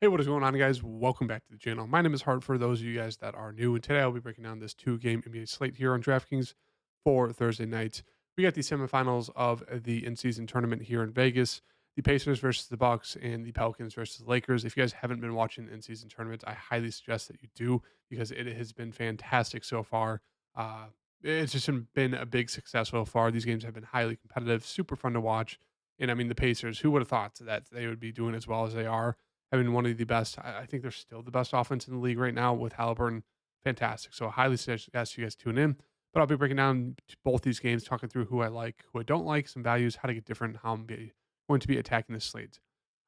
Hey, what is going on, guys? Welcome back to the channel. My name is Hart for those of you guys that are new, and today I'll be breaking down this two-game NBA slate here on DraftKings for Thursday night. We got the semifinals of the in-season tournament here in Vegas. The Pacers versus the Bucks and the Pelicans versus the Lakers. If you guys haven't been watching in-season tournaments, I highly suggest that you do because it has been fantastic so far. It's just been a big success so far. These games have been highly competitive, super fun to watch. And I mean, the Pacers, who would have thought that they would be doing as well as they are? Having one of the best. I think they're still the best offense in the league right now with Halliburton. Fantastic. So I highly suggest you guys tune in. But I'll be breaking down both these games, talking through who I like, who I don't like, some values, how to get different, how going to be attacking this slate.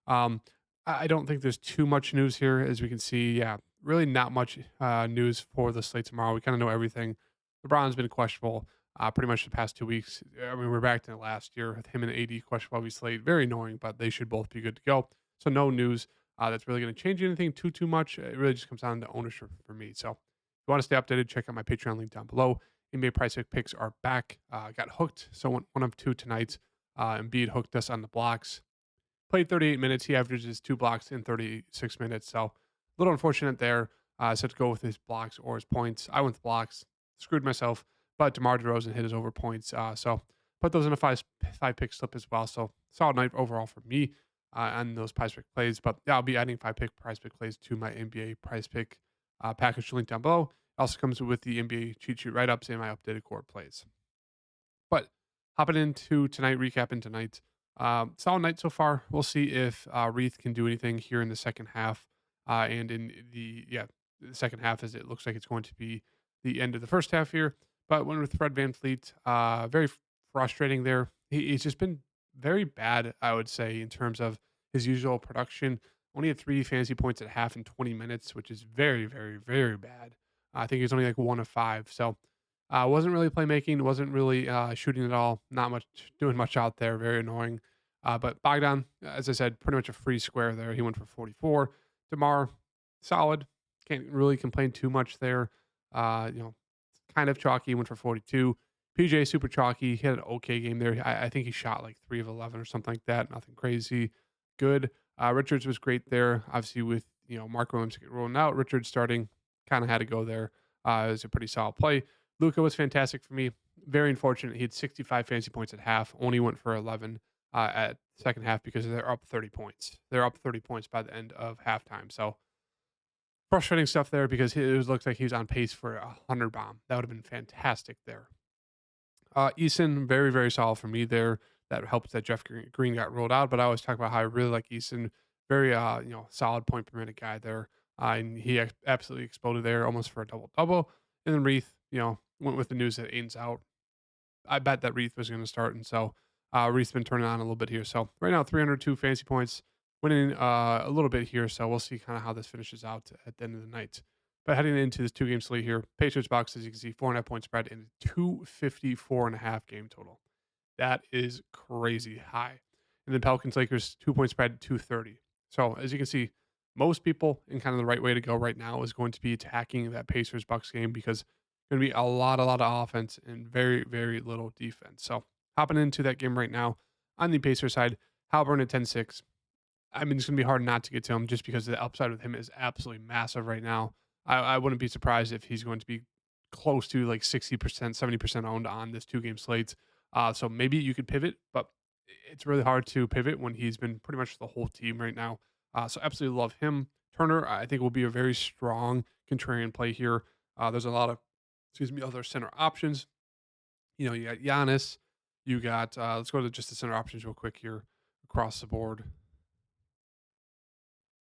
Um, I don't think there's too much news here, as we can see. Yeah, really not much news for the slate tomorrow. We kind of know everything. LeBron's been questionable pretty much the past 2 weeks. I mean, we're back to last year with him and AD questionable on slate. Very annoying, but they should both be good to go. So no news that's really going to change anything too much. It really just comes down to ownership for me. So if you want to stay updated, check out my Patreon link down below. NBA price picks are back. Got hooked. So one of two tonight. Embiid hooked us on the blocks. Played 38 minutes. He averages 2 blocks in 36 minutes. So a little unfortunate there. So to go with his blocks or his points. I went with blocks. Screwed myself. But DeMar DeRozan hit his over points. So put those in a five pick slip as well. So solid night overall for me on those price pick plays. But yeah, I'll be adding five pick price pick plays to my NBA price pick package link down below. It also comes with the NBA cheat sheet write ups and my updated core plays. But hopping into tonight, recapping tonight. Solid night so far. We'll see if Reith can do anything here in the second half. And in the second half, as it looks like it's going to be the end of the first half here. But when with Fred Van Fleet, very frustrating there. He's just been very bad, I would say, in terms of his usual production. Only had 3 fantasy points at half in 20 minutes, which is very bad. I think he's only like 1 of 5. So wasn't really playmaking, wasn't really shooting at all. Not much doing much out there. Very annoying. But Bogdan, as I said, pretty much a free square there. He went for 44. DeMar, solid. Can't really complain too much there. Kind of chalky. Went for 42. PJ super chalky. He had an okay game there. I think he shot like 3 of 11 or something like that. Nothing crazy. Good. Richards was great there. Obviously, with Mark Williams rolling out, Richards starting, kind of had to go there. It was a pretty solid play. Luca was fantastic for me. Very unfortunate. He had 65 fantasy points at half. Only went for 11 at second half because they're up 30 points. They're up 30 points by the end of halftime. So frustrating stuff there because looks like he was on pace for a 100 bomb. That would have been fantastic there. Eason, very solid for me there. That helped that Jeff Green got rolled out. But I always talk about how I really like Eason. Very solid point per minute guy there. And he absolutely exploded there, almost for a double double. And then Reith, went with the news that Aiden's out. I bet that Reith was going to start, and so Reith's been turning on a little bit here. So right now, 302 fantasy points, winning a little bit here. So we'll see kind of how this finishes out at the end of the night. But heading into this two-game slate here, Patriots box, as you can see, 4.5 point spread and 254.5 game total. That is crazy high. And then Pelicans Lakers 2 point spread 230. So as you can see, most people in kind of the right way to go right now is going to be attacking that Pacers Bucks game because going to be a lot of offense and very little defense. So hopping into that game right now on the Pacers side, Halliburton at 10-6. I mean, it's going to be hard not to get to him just because the upside with him is absolutely massive right now. I wouldn't be surprised if he's going to be close to like 60%, 70% owned on this two-game slate. So maybe you could pivot, but it's really hard to pivot when he's been pretty much the whole team right now. So absolutely love him. Turner, I think, will be a very strong contrarian play here. There's a lot of, other center options. You got Giannis. You got, let's go to just the center options real quick here across the board.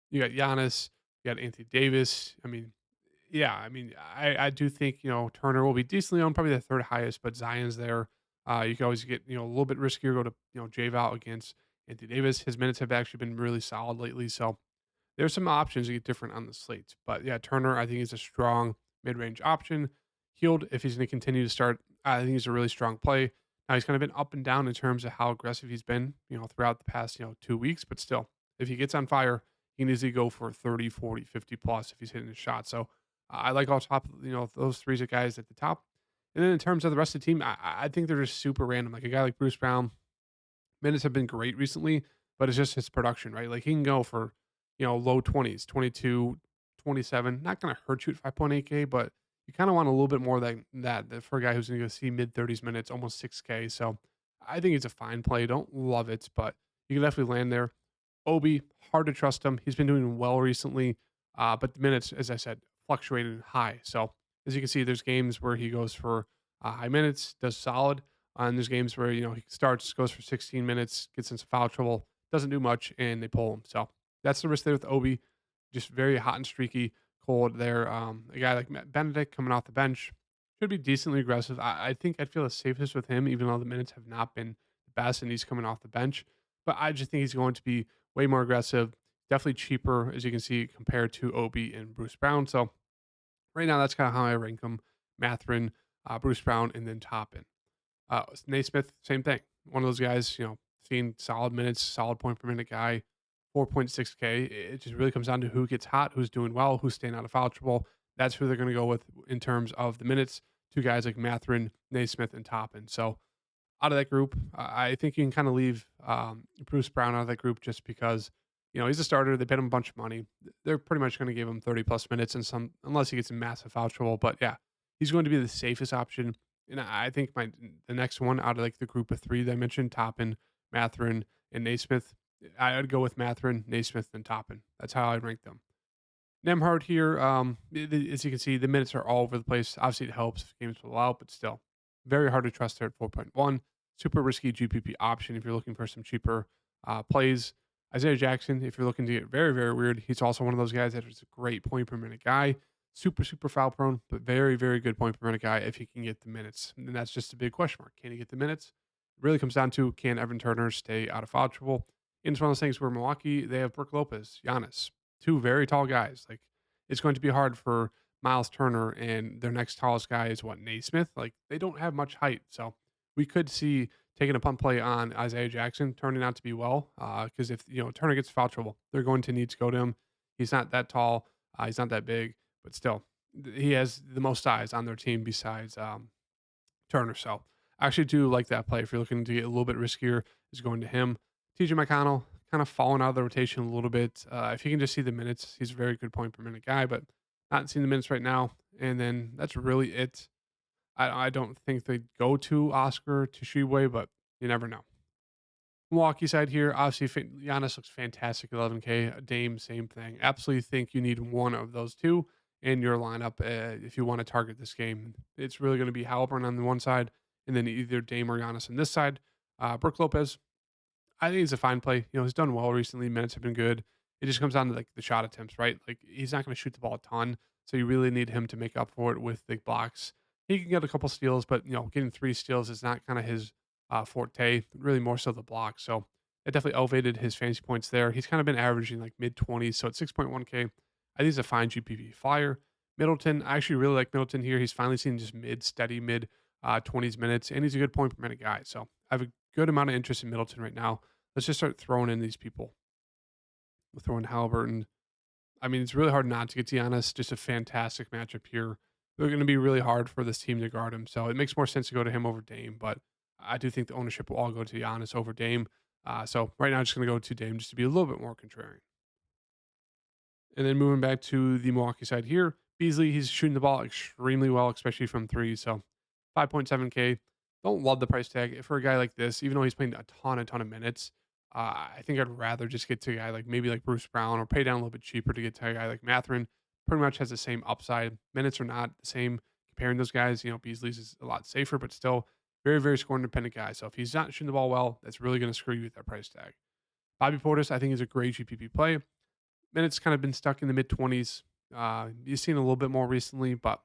You got Giannis. You got Anthony Davis. I mean, yeah, I do think, Turner will be decently owned, probably the third highest, but Zion's there. You can always get, a little bit riskier, go to, J-Val against Anthony Davis. His minutes have actually been really solid lately. So there's some options to get different on the slate. But yeah, Turner, I think, is a strong mid-range option. Healed, if he's going to continue to start, I think he's a really strong play. Now he's kind of been up and down in terms of how aggressive he's been, throughout the past, 2 weeks. But still, if he gets on fire, he can easily go for 30, 40, 50 plus if he's hitting his shot. So I like all top, those three guys at the top. And then in terms of the rest of the team, I think they're just super random. Like a guy like Bruce Brown, minutes have been great recently, but it's just his production, right? Like he can go for, low 20s, 22, 27. Not going to hurt you at 5.8K, but you kind of want a little bit more than that for a guy who's going to see mid 30s minutes, almost 6K. So I think it's a fine play. Don't love it, but you can definitely land there. Obi, hard to trust him. He's been doing well recently, but the minutes, as I said, fluctuated high. So as you can see, there's games where he goes for high minutes, does solid, and there's games where he starts, goes for 16 minutes, gets into foul trouble, doesn't do much, and they pull him. So that's the risk there with Obi. Just very hot and streaky, cold there. A guy like Matt Benedict coming off the bench should be decently aggressive. I think I'd feel the safest with him, even though the minutes have not been the best and he's coming off the bench. But I just think he's going to be way more aggressive, definitely cheaper, as you can see, compared to Obi and Bruce Brown. So right now, that's kind of how I rank them: Matherin, Bruce Brown, and then Toppin. Naismith, same thing. One of those guys, seeing solid minutes, solid point per minute guy, 4.6K. It just really comes down to who gets hot, who's doing well, who's staying out of foul trouble. That's who they're going to go with in terms of the minutes. Two guys like Matherin, Naismith, and Toppin. So out of that group, I think you can kind of leave Bruce Brown out of that group just because he's a starter. They paid him a bunch of money. They're pretty much going to give him 30 plus minutes and some, unless he gets in massive foul trouble. But yeah, he's going to be the safest option. And I think the next one out of like the group of three that I mentioned, Toppin, Matherin, and Naismith, I would go with Matherin, Naismith, and Toppin. That's how I rank them. Nemhard here, as you can see, the minutes are all over the place. Obviously, it helps if games pull out, but still, very hard to trust there at 4.1. Super risky GPP option if you're looking for some cheaper plays. Isaiah Jackson, if you're looking to get very, very weird, he's also one of those guys that is a great point per minute guy. Super, super foul prone, but very, very good point per minute guy if he can get the minutes. And that's just a big question mark. Can he get the minutes? It really comes down to, can Evan Turner stay out of foul trouble? And it's one of those things where Milwaukee, they have Brook Lopez, Giannis, two very tall guys. Like, it's going to be hard for Miles Turner, and their next tallest guy is Naismith. Like, they don't have much height. So we could see taking a punt play on Isaiah Jackson turning out to be well. Because if Turner gets foul trouble, they're going to need to go to him. He's not that tall. He's not that big, but still, he has the most size on their team besides Turner. So I actually do like that play. If you're looking to get a little bit riskier, is going to him. TJ McConnell kind of falling out of the rotation a little bit. If you can just see the minutes, he's a very good point per minute guy, but not seeing the minutes right now. And then that's really it. I don't think they'd go to Oscar Tshiebwe, but you never know. Milwaukee side here, obviously, Giannis looks fantastic at 11K. Dame, same thing. Absolutely think you need one of those two in your lineup if you want to target this game. It's really going to be Halliburton on the one side, and then either Dame or Giannis on this side. Brook Lopez, I think he's a fine play. He's done well recently. Minutes have been good. It just comes down to like the shot attempts, right? Like, he's not going to shoot the ball a ton, so you really need him to make up for it with the blocks. He can get a couple steals, but getting 3 steals is not kind of his forte. Really, more so the block. So it definitely elevated his fantasy points there. He's kind of been averaging like mid 20s, so at 6.1K, I think he's a fine GPP flyer. Middleton, I actually really like Middleton here. He's finally seen just steady mid 20s minutes, and he's a good point per minute guy. So I have a good amount of interest in Middleton right now. Let's just start throwing in these people. We'll throw in Halliburton. I mean, it's really hard not to get Giannis. Just a fantastic matchup here. They're going to be really hard for this team to guard him. So it makes more sense to go to him over Dame. But I do think the ownership will all go to Giannis over Dame. So right now, I'm just going to go to Dame just to be a little bit more contrarian. And then moving back to the Milwaukee side here, Beasley, he's shooting the ball extremely well, especially from 3. So 5.7K. Don't love the price tag for a guy like this, even though he's playing a ton of minutes. I think I'd rather just get to a guy like maybe like Bruce Brown, or pay down a little bit cheaper to get to a guy like Matherin. Pretty much has the same upside. Minutes are not the same comparing those guys. Beasley's is a lot safer, but still very, very score independent guy. So if he's not shooting the ball well, that's really going to screw you with that price tag. Bobby Portis, I think, is a great GPP play. Minutes kind of been stuck in the mid 20s. You've seen a little bit more recently, but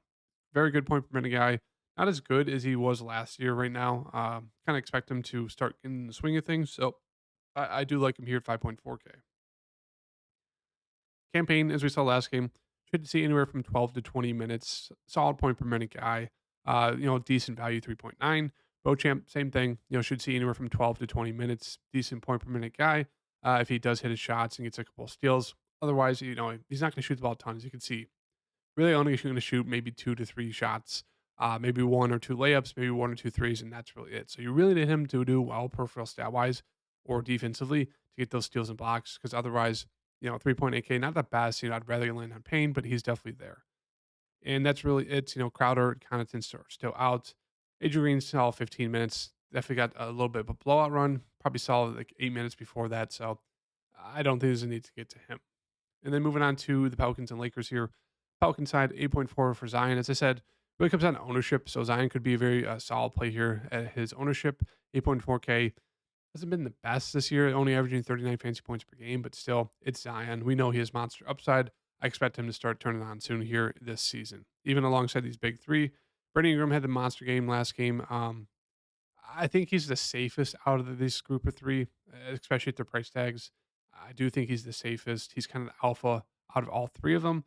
very good point per minute guy. Not as good as he was last year right now. Kind of expect him to start in the swing of things. So I do like him here at 5.4K. Campaign, as we saw last game, should see anywhere from 12 to 20 minutes. Solid point per minute guy. Decent value, 3.9. Beauchamp, same thing. Should see anywhere from 12 to 20 minutes. Decent point per minute guy. If he does hit his shots and gets a couple of steals. Otherwise, he's not going to shoot the ball a ton, as you can see. Really only going to shoot maybe 2 to 3 shots. Maybe 1 or 2 layups, maybe 1 or 2 threes, and that's really it. So you really need him to do well peripheral stat-wise or defensively to get those steals and blocks, because otherwise 3.8K, not the best. I'd rather land on Payne, but he's definitely there. And that's really it. Crowder kind of tends to still out. Adrian Green saw 15 minutes. Definitely got a little bit of a blowout run. Probably saw like 8 minutes before that. So I don't think there's a need to get to him. And then moving on to the Pelicans and Lakers here. Pelican side, 8.4 for Zion. As I said, really comes down to ownership. So Zion could be a very solid play here at his ownership. 8.4K hasn't been the best this year, only averaging 39 fantasy points per game, but still, it's Zion. We know he has monster upside. I expect him to start turning on soon here this season, even alongside these big three. Brandon Ingram had the monster game last game. I think he's the safest out of this group of three, especially at their price tags. I do think he's the safest. He's kind of the alpha out of all three of them.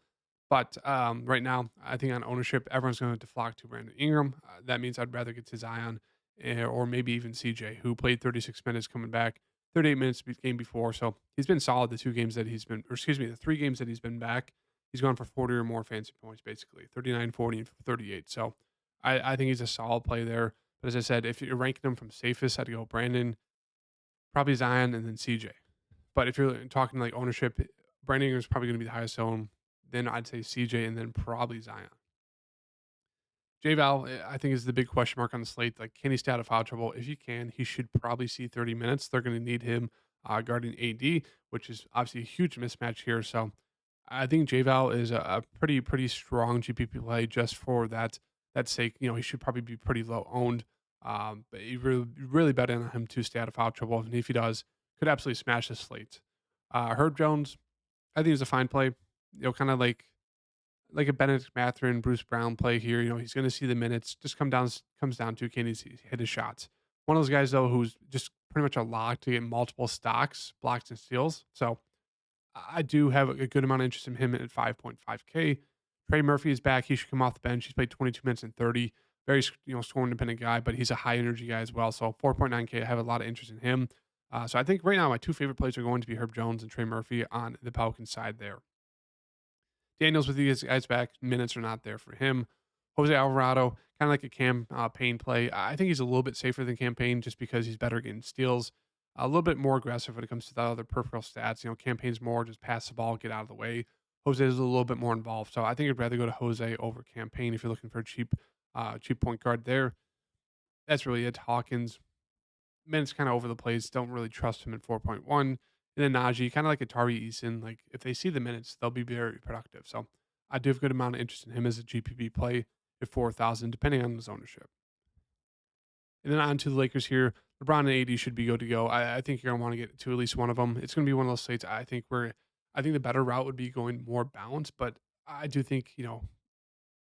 But right now, I think on ownership, everyone's going to flock to Brandon Ingram. That means I'd rather get to Zion or maybe even CJ, who played 36 minutes coming back, 38 minutes game before. So he's been solid the 2 games that he's been, or excuse me, the 3 games that he's been back. He's gone for 40 or more fantasy points, basically 39, 40, and 38. So I think he's a solid play there. But as I said, if you're ranking them from safest, I'd go Brandon, probably Zion, and then CJ. But if you're talking like ownership, Brandon Ingram is probably going to be the highest owned. Then I'd say CJ, and then probably Zion. J Val, I think, is the big question mark on the slate. Like, can he stay out of foul trouble? If he can, he should probably see 30 minutes. They're going to need him guarding AD, which is obviously a huge mismatch here. So I think J Val is a pretty strong GPP play just for that sake. He should probably be pretty low owned. But you really bet on him to stay out of foul trouble. And if he does, could absolutely smash the slate. Herb Jones, I think is a fine play. Kind of like a Benedict Mathurin, Bruce Brown play here. He's going to see the minutes. Just comes down to can he hit his shots. One of those guys though who's just pretty much a lock to get multiple stocks, blocks, and steals. So I do have a good amount of interest in him at 5.5K. Trey Murphy is back. He should come off the bench. He's played 22 minutes and 30. Very scoring dependent guy, but he's a high energy guy as well. So 4.9K. I have a lot of interest in him. So I think right now my 2 favorite plays are going to be Herb Jones and Trey Murphy on the Pelicans side there. Daniels with these guys back. Minutes are not there for him. Jose Alvarado, kind of like a campaign play. I think he's a little bit safer than campaign just because he's better getting steals. A little bit more aggressive when it comes to the other peripheral stats. Campaign's more just pass the ball, get out of the way. Jose is a little bit more involved. So I think I'd rather go to Jose over campaign if you're looking for a cheap point guard there. That's really it. Hawkins, minutes kind of over the place. Don't really trust him at 4.1. And then Najee, kind of like a Tari Eason, like if they see the minutes, they'll be very productive. So I do have a good amount of interest in him as a GPP play at 4,000, depending on his ownership. And then on to the Lakers here. LeBron and AD should be good to go. I think you're going to want to get to at least one of them. It's going to be one of those slates. I think the better route would be going more balanced, but I do think,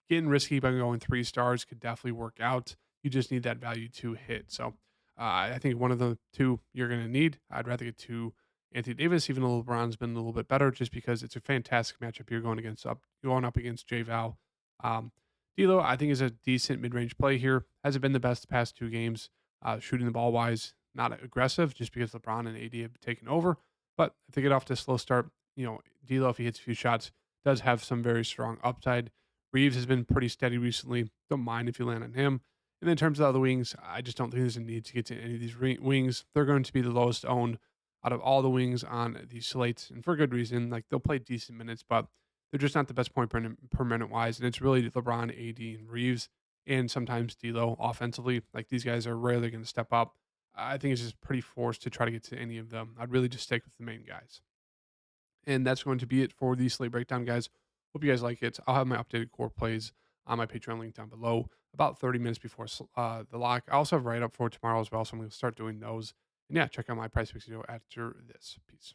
getting risky by going 3 stars could definitely work out. You just need that value to hit. So I think one of the 2 you're going to need. I'd rather get to Anthony Davis, even though LeBron's been a little bit better, just because it's a fantastic matchup you're going up against J Val. D'Lo, I think, is a decent mid-range play here. Hasn't been the best the past 2 games, shooting the ball wise, not aggressive, just because LeBron and AD have taken over. But if they get off to a slow start, D'Lo, if he hits a few shots, does have some very strong upside. Reeves has been pretty steady recently. Don't mind if you land on him. And then in terms of the other wings, I just don't think there's a need to get to any of these wings. They're going to be the lowest owned out of all the wings on these slates, and for good reason. Like, they'll play decent minutes, but they're just not the best point per minute wise. And it's really LeBron, AD, and Reeves, and sometimes D'Lo offensively. Like, these guys are rarely going to step up. I think it's just pretty forced to try to get to any of them. I'd really just stick with the main guys. And that's going to be it for the slate breakdown, guys. Hope you guys like it. I'll have my updated core plays on my Patreon link down below about 30 minutes before the lock. I also have a write-up for tomorrow as well, so I'm going to start doing those. And yeah, check out my PrizePicks video after this. Peace.